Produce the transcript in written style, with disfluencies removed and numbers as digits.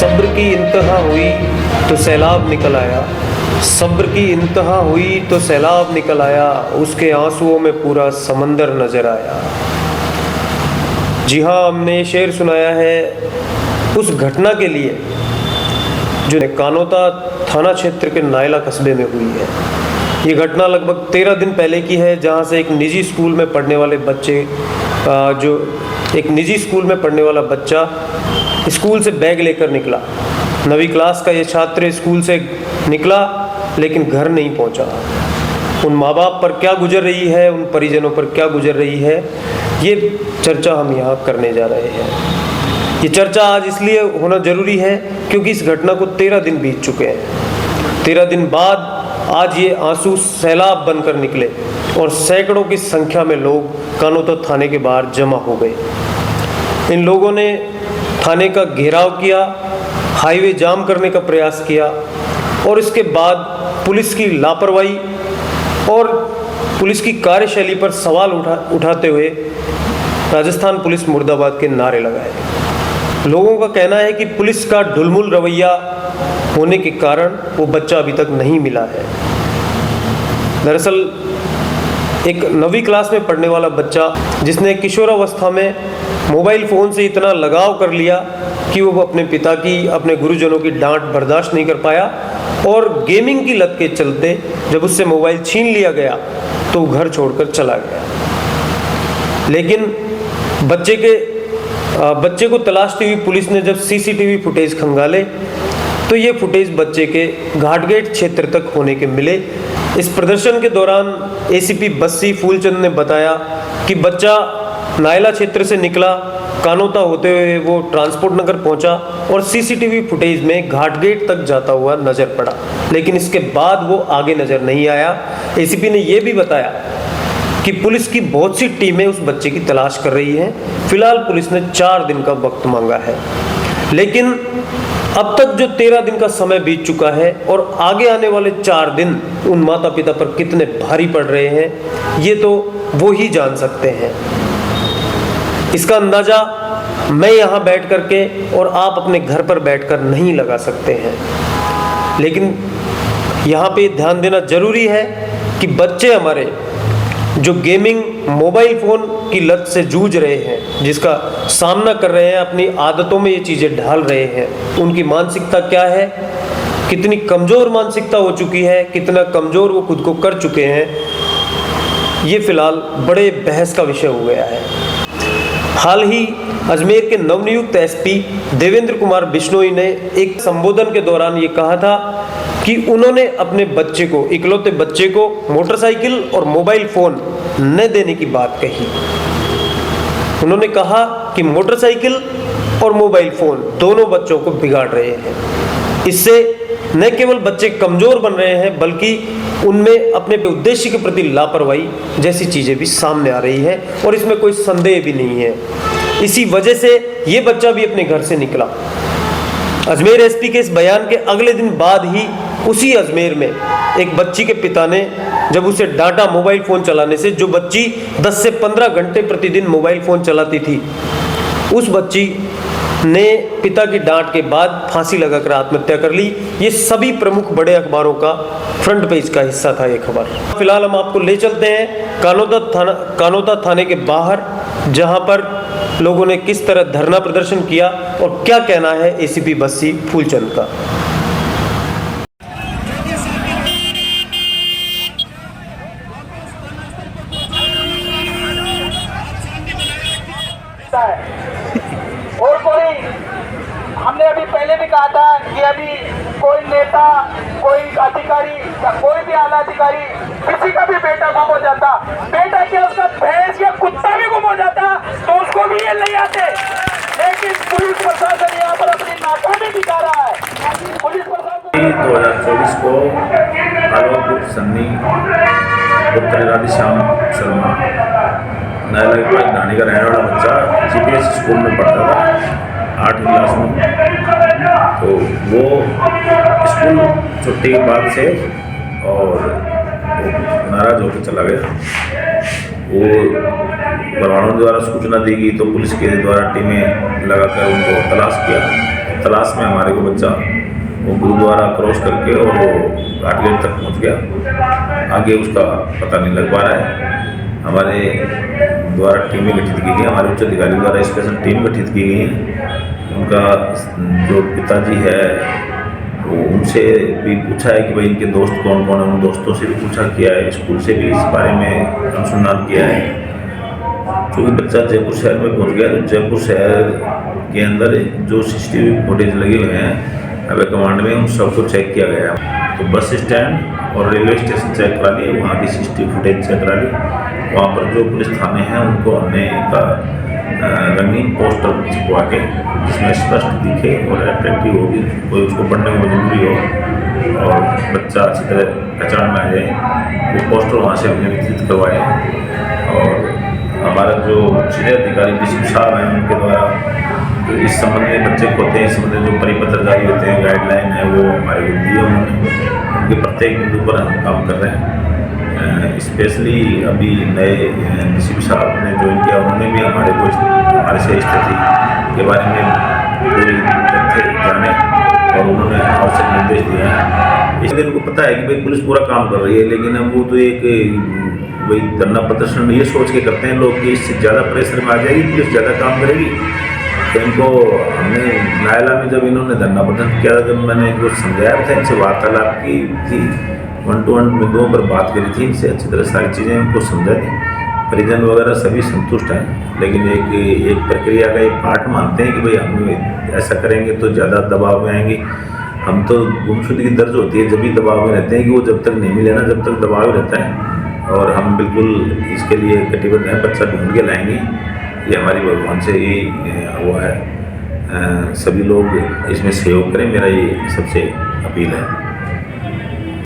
सब्र की इंतहा हुई तो सैलाब निकल आया, सब्र की इंतहा हुई तो सैलाब निकल आया, उसके आंसुओं में पूरा समंदर नजर आया। जी हाँ, हमने शेर सुनाया है उस घटना के लिए जो कानोता थाना क्षेत्र के नायला कस्बे में हुई है। ये घटना लगभग 13 दिन पहले की है, जहाँ से एक निजी स्कूल में पढ़ने वाले बच्चे एक निजी स्कूल में पढ़ने वाला बच्चा स्कूल से बैग लेकर निकला। 9वीं क्लास का ये छात्र स्कूल से निकला लेकिन घर नहीं पहुंचा। उन माँ बाप पर क्या गुजर रही है, उन परिजनों पर क्या गुजर रही है, ये चर्चा हम यहाँ करने जा रहे हैं। ये चर्चा आज इसलिए होना ज़रूरी है क्योंकि इस घटना को 13 दिन बीत चुके हैं। 13 दिन बाद आज ये आंसू सैलाब बनकर निकले और सैकड़ों की संख्या में लोग कानोता थाने के बाहर जमा हो गए। इन लोगों ने थाने का घेराव किया, हाईवे जाम करने का प्रयास किया और इसके बाद पुलिस की लापरवाही और पुलिस की कार्यशैली पर सवाल उठाते हुए राजस्थान पुलिस मुर्दाबाद के नारे लगाए। लोगों का कहना है कि पुलिस का ढुलमुल रवैया होने के कारण वो बच्चा अभी तक नहीं मिला है। दरअसल एक 9वीं क्लास में पढ़ने वाला बच्चा जिसने किशोरावस्था में मोबाइल फ़ोन से इतना लगाव कर लिया कि वो अपने पिता की, अपने गुरुजनों की डांट बर्दाश्त नहीं कर पाया और गेमिंग की लत के चलते जब उससे मोबाइल छीन लिया गया तो वो घर छोड़कर चला गया। लेकिन बच्चे को तलाशती हुई पुलिस ने जब सीसीटीवी फुटेज खंगाले तो ये फुटेज बच्चे के घाटगेट क्षेत्र तक होने के मिले। इस प्रदर्शन के दौरान एसीपी बस्सी फूलचंद ने बताया कि बच्चा नायला क्षेत्र से निकला, कानोता होते हुए वो ट्रांसपोर्ट नगर पहुंचा और सीसीटीवी फुटेज में घाटगेट तक जाता हुआ नजर पड़ा, लेकिन इसके बाद वो आगे नजर नहीं आया। एसीपी ने यह भी बताया कि पुलिस की बहुत सी टीमें उस बच्चे की तलाश कर रही हैं। फिलहाल पुलिस ने 4 दिन का वक्त मांगा है, लेकिन अब तक जो 13 दिन का समय बीत चुका है और आगे आने वाले 4 दिन उन माता पिता पर कितने भारी पड़ रहे हैं, ये तो वो ही जान सकते हैं। इसका अंदाजा मैं यहाँ बैठ करके और आप अपने घर पर बैठकर नहीं लगा सकते हैं, लेकिन यहाँ पे ध्यान देना जरूरी है कि बच्चे हमारे जो गेमिंग, मोबाइल फ़ोन की लत से जूझ रहे हैं, जिसका सामना कर रहे हैं, अपनी आदतों में ये चीज़ें ढाल रहे हैं, उनकी मानसिकता क्या है, कितनी कमज़ोर मानसिकता हो चुकी है, कितना कमज़ोर वो खुद को कर चुके हैं, ये फ़िलहाल बड़े बहस का विषय हो गया है। हाल ही अजमेर के नवनियुक्त एसपी देवेंद्र कुमार बिश्नोई ने एक संबोधन के दौरान ये कहा था कि उन्होंने अपने बच्चे को, इकलौते बच्चे को मोटरसाइकिल और मोबाइल फ़ोन न देने की बात कही। उन्होंने कहा कि मोटरसाइकिल और मोबाइल फ़ोन दोनों बच्चों को बिगाड़ रहे हैं। इससे न केवल बच्चे कमज़ोर बन रहे हैं बल्कि उनमें अपने उद्देश्य के प्रति लापरवाही जैसी चीज़ें भी सामने आ रही हैं और इसमें कोई संदेह भी नहीं है। इसी वजह से ये बच्चा भी अपने घर से निकला। अजमेर एसपी के इस बयान के अगले दिन बाद ही उसी अजमेर में एक बच्ची के पिता ने जब उसे डांटा मोबाइल फ़ोन चलाने से, जो बच्ची 10 से 15 घंटे प्रतिदिन मोबाइल फ़ोन चलाती थी, उस बच्ची ने पिता की डांट के बाद फांसी लगाकर आत्महत्या कर ली। ये सभी प्रमुख बड़े अखबारों का फ्रंट पेज का हिस्सा था ये खबर। फिलहाल हम आपको ले चलते हैं कानोता थाने के बाहर, जहां पर लोगों ने किस तरह धरना प्रदर्शन किया और क्या कहना है एसीपी बस्सी फूलचंद का। और कोई, हमने अभी पहले भी कहा था कि अभी कोई नेता, कोई अधिकारी, कोई भी आला अधिकारी, किसी का भी बेटा गुम हो जाता, बेटा क्या उसका भैंस या कुत्ता भी गुम हो जाता तो उसको भी ये ले आते, लेकिन पुलिस प्रशासन यहाँ पर अपनी नाकामी दिखा रहा है। पुलिस प्रशासन 2024 को आलोक सन्नी पुत्र राधेश्याम शर्मा नायला के पास नानी का रहने वाला बच्चा जीपीएस स्कूल में पढ़ता था 8वीं क्लास में। तो वो स्कूल छुट्टी के बाद से और नाराज होकर चला गया। वो परिवारों द्वारा सूचना दी गई तो पुलिस के द्वारा टीमें लगाकर उनको तलाश किया। तलाश में हमारे को बच्चा वो गुरुद्वारा क्रॉस करके और वो घाटगेट तक पहुंच गया। आगे उसका पता नहीं लग पा रहा है। हमारे द्वारा टीमें गठित की गई, हमारे उच्च अधिकारी द्वारा स्पेशल टीम गठित की गई है। उनका जो पिताजी है वो उनसे भी पूछा है कि भाई इनके दोस्त कौन कौन है, उन दोस्तों से भी पूछा किया है, स्कूल से भी इस बारे में अनुसंधान किया है। क्योंकि बच्चा जयपुर शहर में पहुंच गया, तो जयपुर शहर के अंदर जो CCTV फुटेज लगे हुए हैं अब कमांड में, उन सबको चेक किया गया। तो बस स्टैंड और रेलवे स्टेशन चेक करा लिए, वहाँ की CCTV फुटेज चेक करा ली। वहाँ पर जो पुलिस थाने हैं उनको हमने रंगीन पोस्टर छपवा के जिसमें स्पष्ट दिखे और अट्रैक्टिव होगी, कोई उसको पढ़ने में मजबूरी हो और बच्चा अच्छी तरह पहचान में आ जाए, वो पोस्टर वहाँ से हमने वितरित करवाए। और हमारा जो जिले अधिकारी DCP साहब हैं उनके द्वारा तो इस संबंध में बच्चे को होते हैं, इस संबंध में जो परिपत्र जारी होते हैं, गाइडलाइन है, वो हमारे को दिए उन्होंने। उनके प्रत्येक बिंदु पर हम काम कर रहे हैं। स्पेशली अभी नए DCP साहब ने ज्वाइन किया, उन्होंने भी हमारे से स्थिति के बारे में पूरी तथ्य जाने और उन्होंने आवश्यक निर्देश दिए हैं। इसलिए उनको पता है कि भाई पुलिस पूरा काम कर रही है, लेकिन अब वो तो एक वही धरना प्रदर्शन ये सोच के करते हैं लोग कि इससे ज़्यादा प्रेशर में आ जाएगी, पुलिस ज़्यादा काम करेगी। तो इनको हमने नायला में जब इन्होंने धरना प्रदर्शन किया, जब मैंने इनको समझाया था, इनसे वार्तालाप की थी, 1-to-1 मुद्दों पर बात करी थी, इनसे अच्छी तरह सारी चीज़ें इनको समझा दी, परिजन वगैरह सभी संतुष्ट हैं। लेकिन एक प्रक्रिया का एक पार्ट मानते हैं कि भाई हम ऐसा करेंगे तो ज़्यादा दबाव में आएंगे। हम तो गुमशुदगी दर्ज होती है जब भी दबाव में रहते हैं कि वो जब तक नहीं मिले ना जब तक दबाव रहता है। और हम बिल्कुल इसके लिए कटिबद्ध हैं, बच्चा ढूंढ के लाएंगे, ये हमारी भगवान से ही वो है। सभी लोग इसमें सहयोग करें, मेरा ये सबसे अपील है।